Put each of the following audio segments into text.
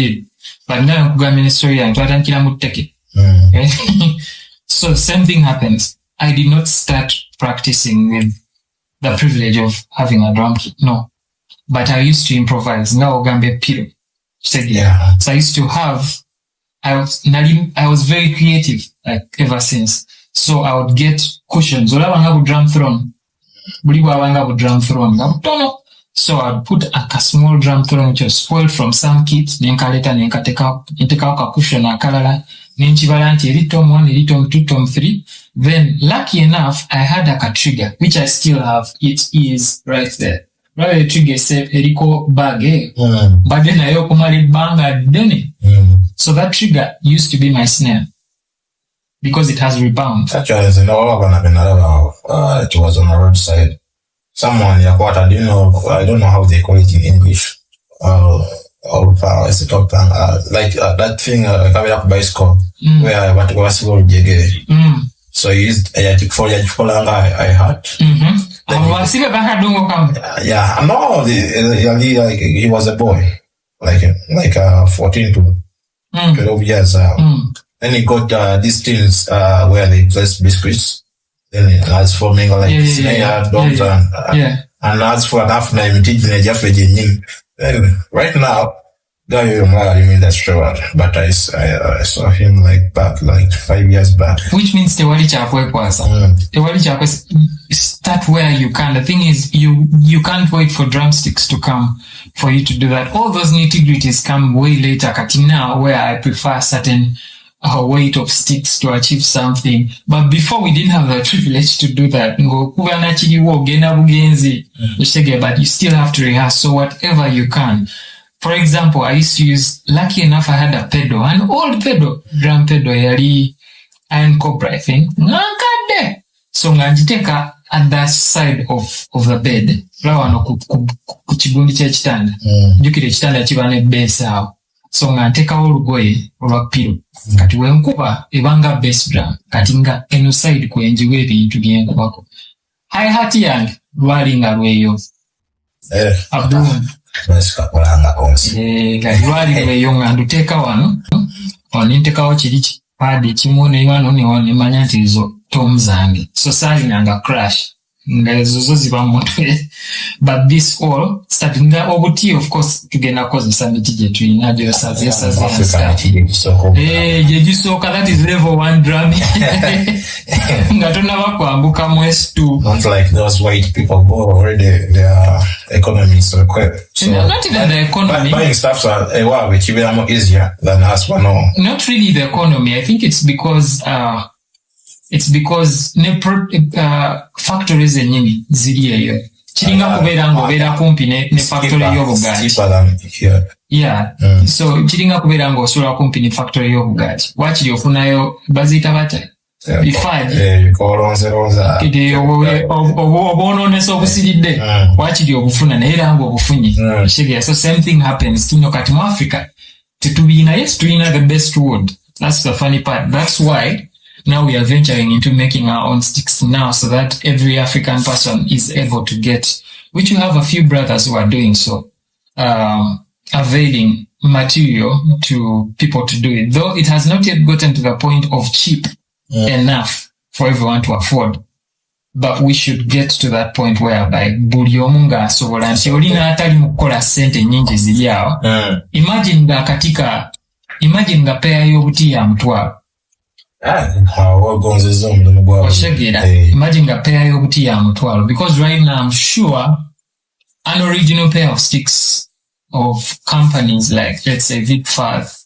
did. But now government story and take it. So same thing happens. I did not start practicing with the privilege of having a drum kit. No. But I used to improvise. Now Gambe Piro. So I used to have, I was very creative, like ever since. So I would get cushions. Drum throne. So I'd put a small drum throne which was spoiled from some kits. Nenka take out a cushion akalala. Nenchivalanti eri tom 1, eri tom 2, tom 3. Then lucky enough, I had a trigger, which I still have. It is right there. Rather trigger say eriko bag, but then I opened banga dene. So that trigger used to be my snare because it has rebound. Actually, it was on the roadside. Someone Yakwata, I don't know how they call it in English. Is it that thing bicycle where what was so I used I had. No, he was a boy, like 14 to 12 years. Then he got these things where they place biscuits. Then it has forming like snare, dogs, and as for an afternoon, teaching right now, that's true. But I saw him back 5 years back. Which means Tewali Chapwe Kwasa. Tewali Chapwe, start where you can. The thing is, you can't wait for drumsticks to come for you to do that. All those nitty-gritties come way later. Katina, where I prefer certain weight of sticks to achieve something. But before we didn't have the privilege to do that. But you still have to rehearse. So whatever you can. For example, I used to use, lucky enough I had a pedal, an old pedal, drum pedal, yari Iron Cobra, I think. So nganjiteka at the side of the bed. Kuchigundi cha chitanda. Jukire chitanda chibane besa. So nganteka olugoye olwapiro. Kati wenkuba ebanga bass drum. Katinga eno side kwenjiwe bintu byenda bako. Hi-hat yange lwalinga lweyo. Abdul. Lwali lweyo nga nduteka wano. Onintekawo chirichi. Padi chimone iwano ni manya nti izo tom zange. So sali nanga crash. Zozo ziba motwe. But this all starting that obuti, of course, tugenda koza samiti jetu inadio sazi. Jejisoka, that is level 1 drum. Ngatona wako ambuka mwes 2. Not like those white people who already their economy so quick. So not even the economy. Buying stuff is more easier than us one. Not really the economy. I think it's because factories enyingi ziri eyo. Chiringa kubeera ng'obeera kumpi ne factory y'obugaati. So chiringa kubeera ng'osuula kumpi ne factory y'obugaati. Wakiri ofunayo baziyita batya? Bifaaji. Obwonoonesa obusiridde. Wakiri obufuna naye era ng'obufunye. So same thing happens. Kino kati mu Africa tetubiina, yes tulina the best wood. That's the funny part. That's why now we are venturing into making our own sticks now so that every African person is able to get, which we have a few brothers who are doing so, availing material to people to do it. Though it has not yet gotten to the point of cheap enough for everyone to afford. But we should get to that point whereby buli omu ng'asobola nti olina atali mu kukola ssente nnyingi ziri awo. Imagine nga peya y'obuti ya mutwalo. Imagine a pair of tea mutwalo, because right now I'm sure an original pair of sticks of companies like, let's say, Vicfath,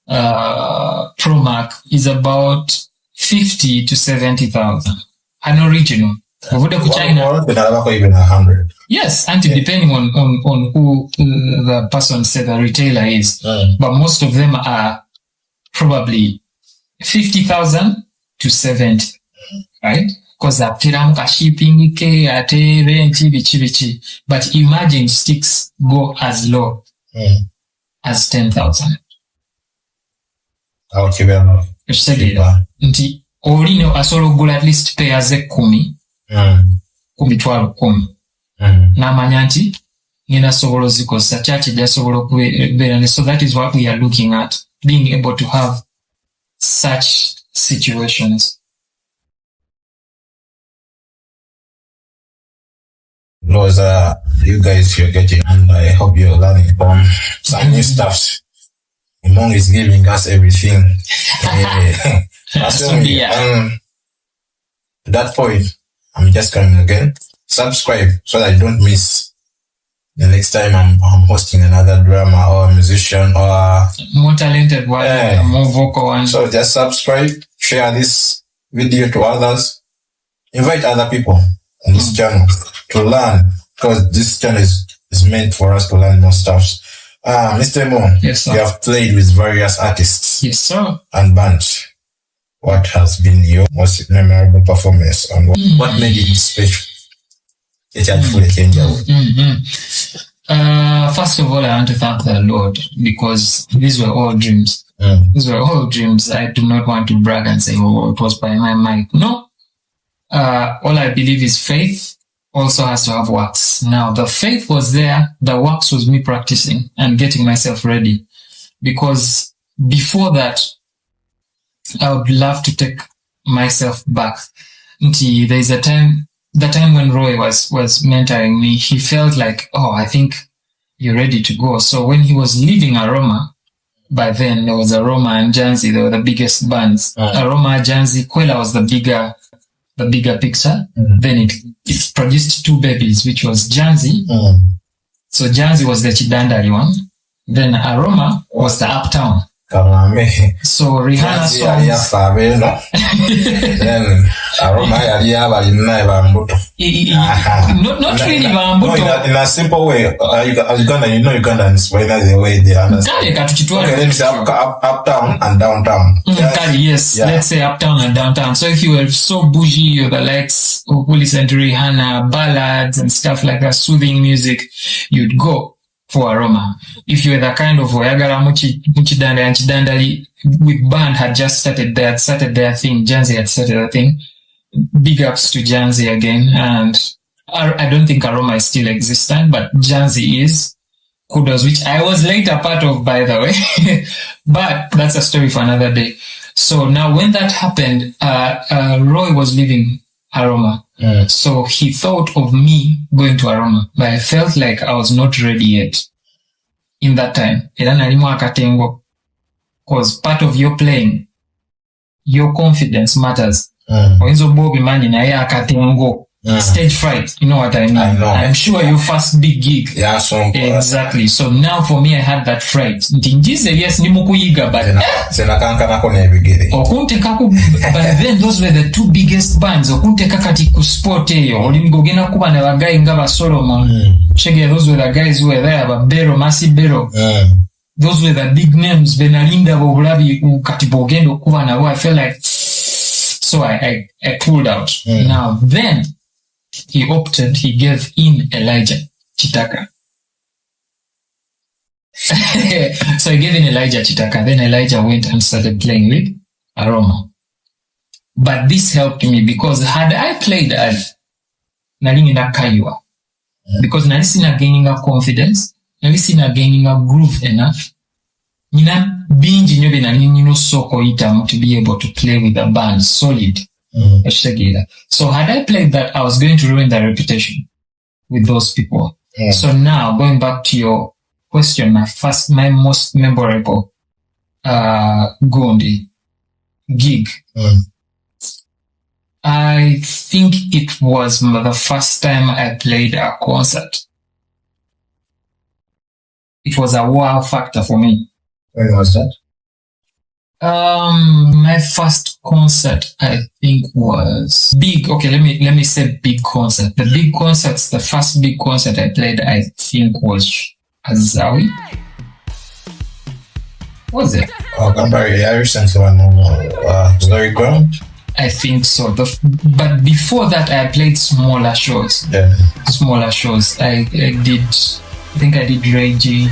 Promac is about 50 to 70,000. An original. China, even 100. Yes, and depending on who the person said the retailer is, but most of them are probably 50,000 to 70, right? Because aptiramuka shipping ke ate renti bichi. But imagine sticks go as low as 10,000. Nti olino asolo gula at least pairs 10. 10. N'amanya nti nina sobola zikosa church jasobola okubeera. So that is what we are looking at, being able to have such situations. Those you guys you're getting, and I hope you're learning from some new stuff. EMONG is giving us everything. To that point, I'm just coming again. Subscribe so that you don't miss the next time I'm hosting another drama or a musician or more talented one, more vocal one. So just subscribe, share this video to others, invite other people on this channel to learn, because this channel is meant for us to learn more stuff. Mr. EMONG, yes, sir. You have played with various artists, yes, sir, and bands. What has been your most memorable performance, and what made it special? First of all, I want to thank the Lord, because these were all dreams. These were all dreams. I do not want to brag and say, oh, it was by my mind. No. All I believe is faith also has to have works. Now, the faith was there. The works was me practicing and getting myself ready. Because before that, I would love to take myself back. There is a time, the time when Roy was mentoring me, he felt like, oh, I think you're ready to go. So when he was leaving Aroma, by then there was Aroma and Janzi, they were the biggest bands. Aroma, Janzi, Kwela was the bigger picture. Then it produced two babies, which was Janzi. So Janzi was the Chidandali one. Then Aroma was the Uptown. So Rihanna songs. Then Aroma not really Bambuto. In a simple way, Ugandans, whether the way they understand. Okay, let's say uptown and downtown. Yes, yeah. Let's say uptown and downtown. So if you were so bougie, you the likes who listen to Rihanna, ballads and stuff like that, soothing music, you'd go for Aroma. If you were the kind of Oyagala Muchidanda and Chidandali, with band had just started, they had started their thing, Janzi had started their thing. Big ups to Janzi again, and I don't think Aroma is still existent, but Janzi is. Kudos, which I was later part of, by the way. But that's a story for another day. So now when that happened, Roy was leaving Aroma. So he thought of me going to Aroma, but I felt like I was not ready yet in that time. Because part of your playing, your confidence matters. Stage fright, you know what I mean? I know. I'm sure your first big gig. Yeah, so exactly. So now for me, I had that fright. Yes, but but then those were the two biggest bands. Those were the guys who were there, but Bero, Masi Bero. Those were the big names. I felt like, so I pulled out. Now then, he gave in Elijah Chitaka. So he gave in Elijah Chitaka. Then Elijah went and started playing with Aroma. But this helped me, because had I played as Nalinina Kaiwa, because Nalisina gaining a confidence, Nalisina gaining a groove enough, Nina being soko itam to be able to play with a band solid. So had I played that, I was going to ruin the reputation with those people. So now, going back to your question, my most memorable Gondi gig, I think it was the first time I played a concert. It was a wow factor for me. When was that? My first concert, I think, was big. Okay, let me say big concert. The big concerts, the first big concert I played, I think, was Azawi. Was it? Oh, I recently one Very Ground. I think so. But before that, I played smaller shows. Yeah. Smaller shows. I think I did Reggie,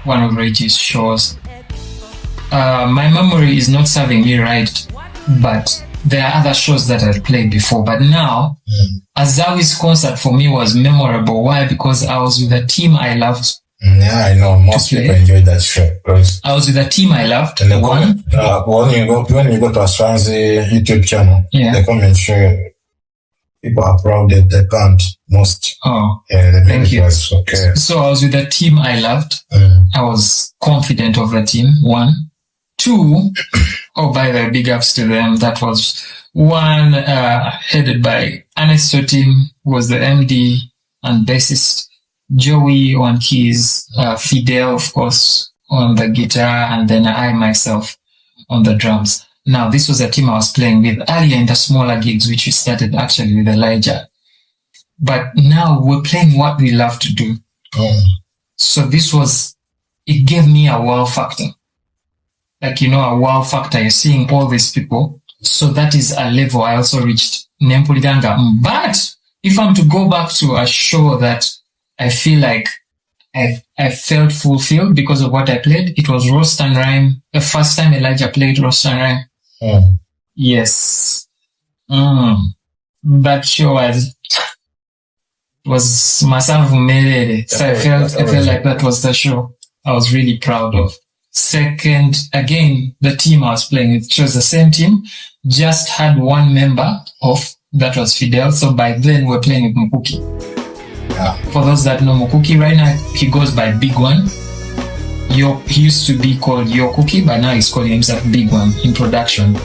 one of Reggie's shows. My memory is not serving me right, but there are other shows that I've played before, but now Azawi's concert for me was memorable. Why? Because I was with a team I loved. Yeah, I know. Most people enjoyed that show. I was with a team I loved. And when you go to Aswanzi YouTube channel, the comment show people applauded the band most. Oh, yeah, thank you. Okay. So I was with a team I loved. I was confident of the team. 1, 2. Oh, by the way, big ups to them. That was 1 headed by Anesto team, who was the MD and bassist. Joey on keys, Fidel, of course, on the guitar, and then I myself on the drums. Now, this was a team I was playing with earlier in the smaller gigs, which we started actually with Elijah. But now we're playing what we love to do. So it gave me a wow factor. Like, a wow factor, you're seeing all these people. So that is a level I also reached. But if I'm to go back to a show that I feel like I felt fulfilled because of what I played, it was Roast and Rhyme. The first time Elijah played Roast and Rhyme. Yes. That show was Masavu Melede. So I felt like that was the show I was really proud of. Second, again, the team I was playing with, it was the same team, just had 1 member off, that was Fidel. So by then we're playing with Mukuki. For those that know Mukuki right now, he goes by Big One. He used to be called Yo Cookie, but now he's calling himself Big One in production.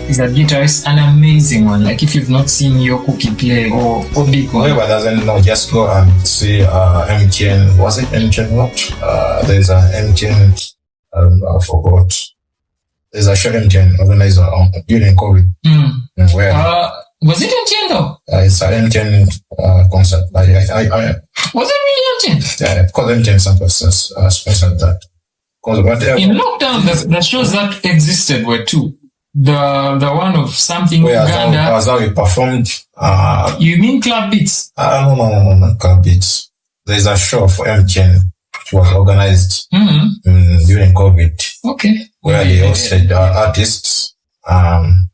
He's a guitarist, an amazing one. Like if you've not seen Yo Cookie play or Big One. Whoever doesn't know, just go and see MTN. Was it MTN what? There's a MTN, I forgot. There's a show MTN organized during COVID. Was it MTN though? It's an MTN concert. Was it really MTN? Yeah, because MTN sponsored that. In lockdown, the shows that existed were 2. The one of something Uganda. As how we performed. You mean Club Beats? No, Club Beats. There's a show for MTN which was organized during COVID. Okay. Where they hosted artists. And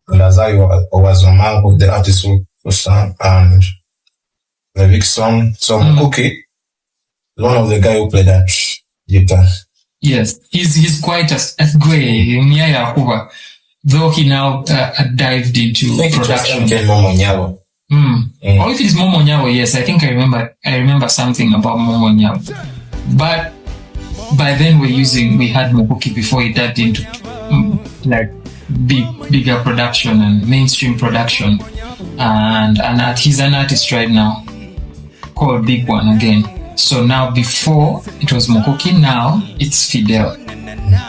Azai was among the artists who sang, and the big song. So Cookie, one of the guy who played that guitar. Yes, he's quite a great, though he now dived into production. Momo Or if it's Momo Nyawo, yes, I think I remember something about Momo Nyawo. But by then we had Mukuki before he dived into bigger production and mainstream production, and he's an artist right now called Big One again. So now, before it was Mukuki, now it's Fidel,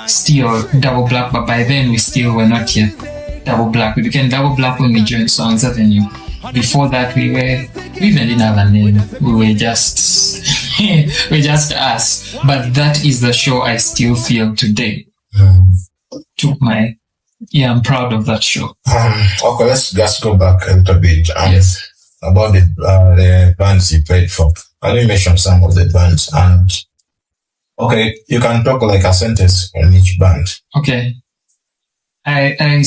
still Double Black, but by then we were not yet Double Black. We became Double Black when we joined Songs Avenue. Before that we even didn't have a name. We were just we're just us. But that is the show I still feel today. I'm proud of that show. Okay, let's just go back a little bit. Yes. About the bands you played for. Can you mention some of the bands? And okay, you can talk like a sentence on each band. Okay. I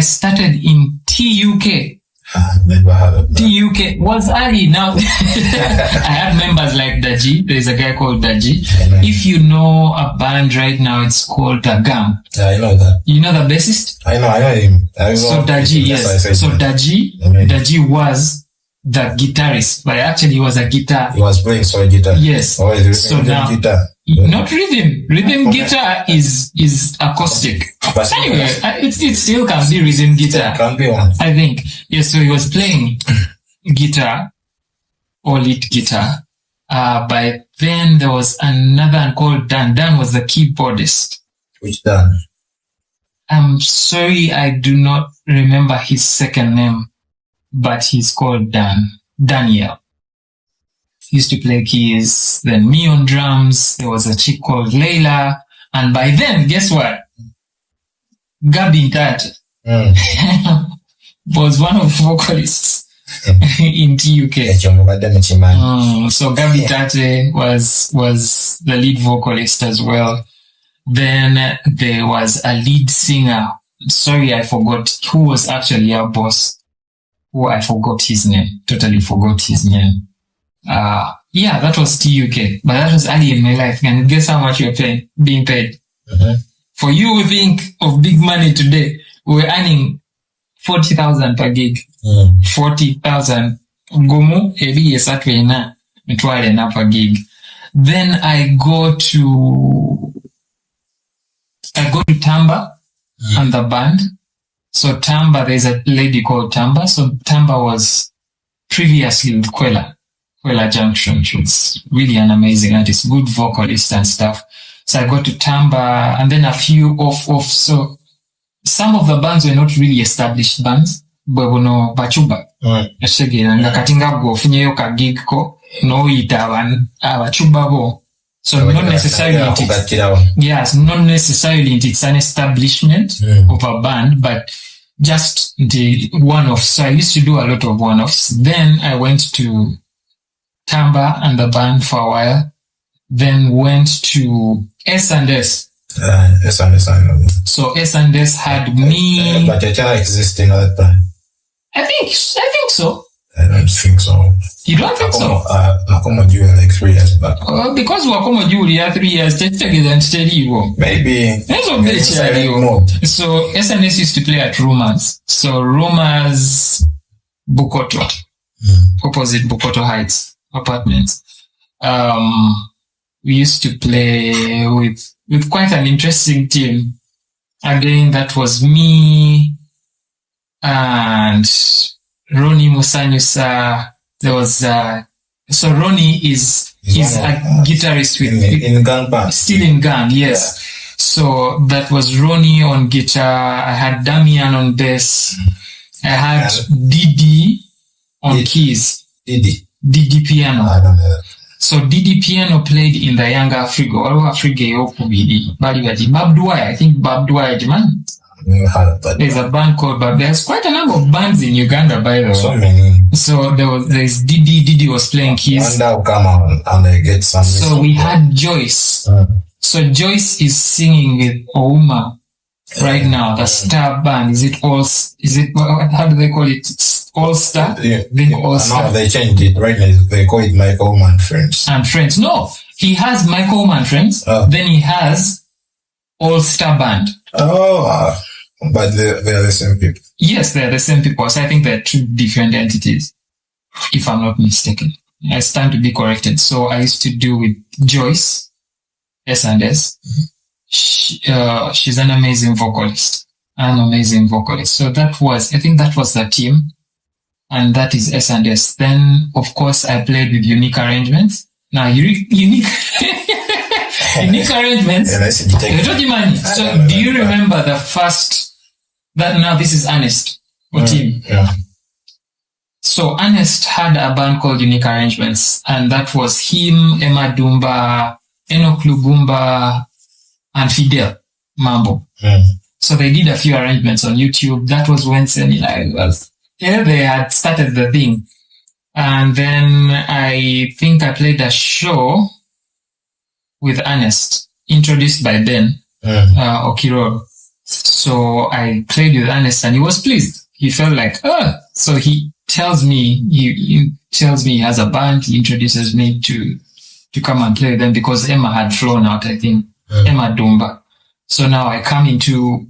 started in TUK. Never heard of that. TUK was early. Now I have members like Daji. There's a guy called Daji. If you know a band right now, it's called Gam. Yeah, I know that. You know the bassist? I know him. So Daji, yes. So Daji was the guitarist, but actually he was a guitar. He was playing guitar. Yes. So now guitar. Not rhythm. Rhythm guitar is acoustic. But anyway, it still can be rhythm guitar. Can be one. I think. Yes, so he was playing guitar or lead guitar. By then there was another one called Dan. Dan was the keyboardist. Which Dan? I'm sorry, I do not remember his second name, but he's called Daniel. He used to play keys, then me on drums. There was a chick called Layla. And by then, guess what? Gabi Tate was one of the vocalists in TUK. So Gabi Tate was the lead vocalist as well. Then there was a lead singer sorry, I forgot who was actually our boss. Who I forgot his name. Totally forgot his name. Yeah, that was TUK, but that was early in my life. And guess how much you're being paid? For you who think of big money today, we're earning 40,000 per gig. 40,000. Gumu, ebi yesatwe na, mitwale na per gig. Then I go to Tamba and the band. So Tamba, there's a lady called Tamba. So Tamba was previously with Kwela Junction. She was really an amazing artist, good vocalist and stuff. So I got to Tamba and then a few off. So some of the bands were not really established bands. Bwebono bachuba. Eshege nga katinga go funyeyo ka gig ko no ita abachuba bo. So not necessarily not necessarily it's an establishment of a band, but just the one-offs. So I used to do a lot of one-offs. Then I went to Tamba and the band for a while. Then went to S&S. S&S, I know. So S&S had me. But you're not existing at that time. I think so. I don't think so. You don't think so? Akoma Julia like 3 years back. Because Wakoma Julia 3 years, they take it and steady you. Maybe. So SNS used to play at Rumors. So Rumors, Bukoto, opposite Bukoto Heights apartments. We used to play with quite an interesting team. Again, that was me and Ronnie Musanyusa. There was so Ronnie he's a guitarist in Gang band. Still in Gang, yes. Yeah. So that was Ronnie on guitar. I had Damian on bass. I had Didi on keys. Didi piano. I don't know. So Didi piano played in the Young Afrigo. Bob Dwyer, I think Bob Dwyer, man. There's a band called Bob. There's quite a number of bands in Uganda, by the way. So many. So there's Didi. Didi was playing keys. One come on and I get some. So we had Joyce. So Joyce is singing with Ouma right now. The Star Band. How do they call it? All Star? Yeah. All Star. No, they changed it. Right now they call it Mike Ouma and Friends. And Friends. No, he has Mike Ouma and Friends. Then he has All Star Band. But they are the same people. Yes, they are the same people. So I think they're two different entities, if I'm not mistaken. I stand to be corrected. So I used to do with Joyce, S&S. She's an amazing vocalist. So I think that was the team. And that is S&S. Then, of course, I played with Unique Arrangements. Now, Unique Arrangements. So do you remember the first, now this is Ernest, team. Yeah. So Ernest had a band called Unique Arrangements, and that was him, Emma Dumba, Enoch Lugumba, and Fidel Mambo. So they did a few arrangements on YouTube. That was when Senila was, they had started the thing. And then I think I played a show with Ernest, introduced by Ben Okiro. So I played with Ernest and he was pleased. He felt like, so he tells me, he has a band. He introduces me to come and play with them because Emma had flown out, I think, Emma Dumba. So now I come into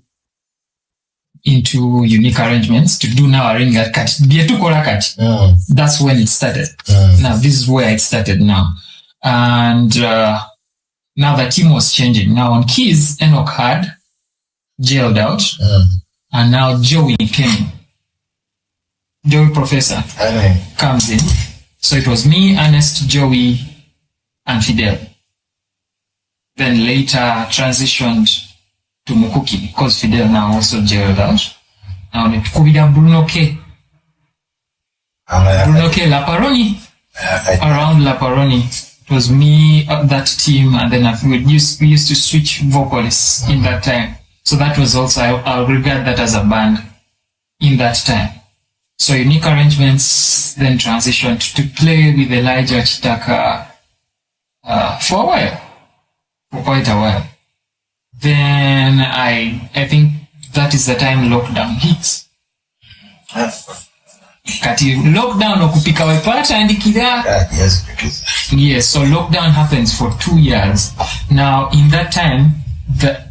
Unique Arrangements to do now a ring at Kat. That's when it started. Now this is where it started now. And now the team was changing. Now on keys, Enoch had jailed out. And now Joey came. Joey Professor comes in. So it was me, Ernest, Joey, and Fidel. Then later transitioned to Mukuki because Fidel now also jailed out. Now it could be Bruno K. Bruno K. Laparoni. Around Laparoni. It was me, that team, and then we used to switch vocalists in that time. So that was also, I'll regard that as a band in that time. So Unique Arrangements then transitioned to play with Elijah Chitaka for a while. For quite a while. Then I think that is the time lockdown hits. Kati lockdown okupika wepata andikira. Yes, so lockdown happens for 2 years. Now, in that time,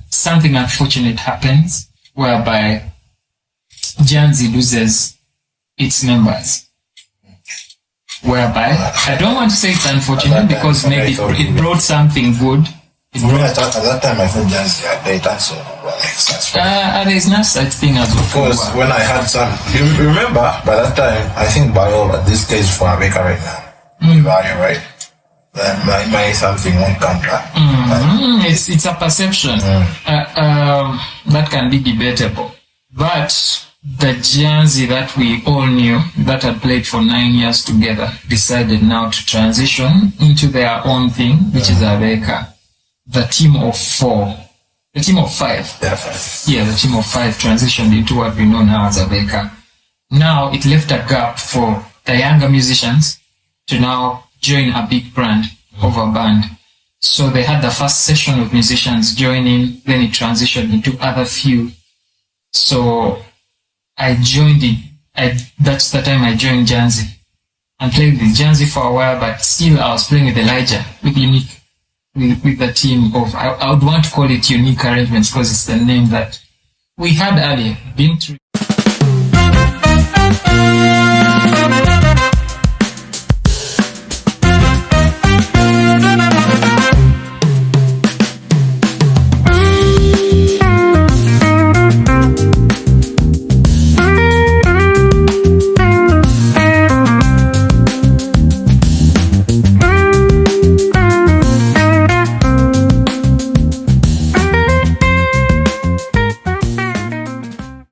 something unfortunate happens whereby Janzi loses its members. Whereby, I don't want to say it's unfortunate because maybe it brought something good. At that time, I thought Janzi had great answer. There's no such thing as because when I had some, you remember by that time, I think Bio at this stage for America right now, Bio, right? Then my something won't come back. It's a perception that can be debatable, but the Janzi that we all knew that had played for 9 years together decided now to transition into their own thing, which is Abeka. The team of 4. The team of 5. Yeah, the team of 5 transitioned into what we know now as Abeka. Now it left a gap for the younger musicians to now join a big brand of a band. So they had the first session of musicians joining, then it transitioned into other few. So I joined it. That's the time I joined Janzi and played with Janzi for a while, but still I was playing with Elijah, with Unique. With the team of, I would want to call it Unique Arrangements because it's the name that we had earlier been through.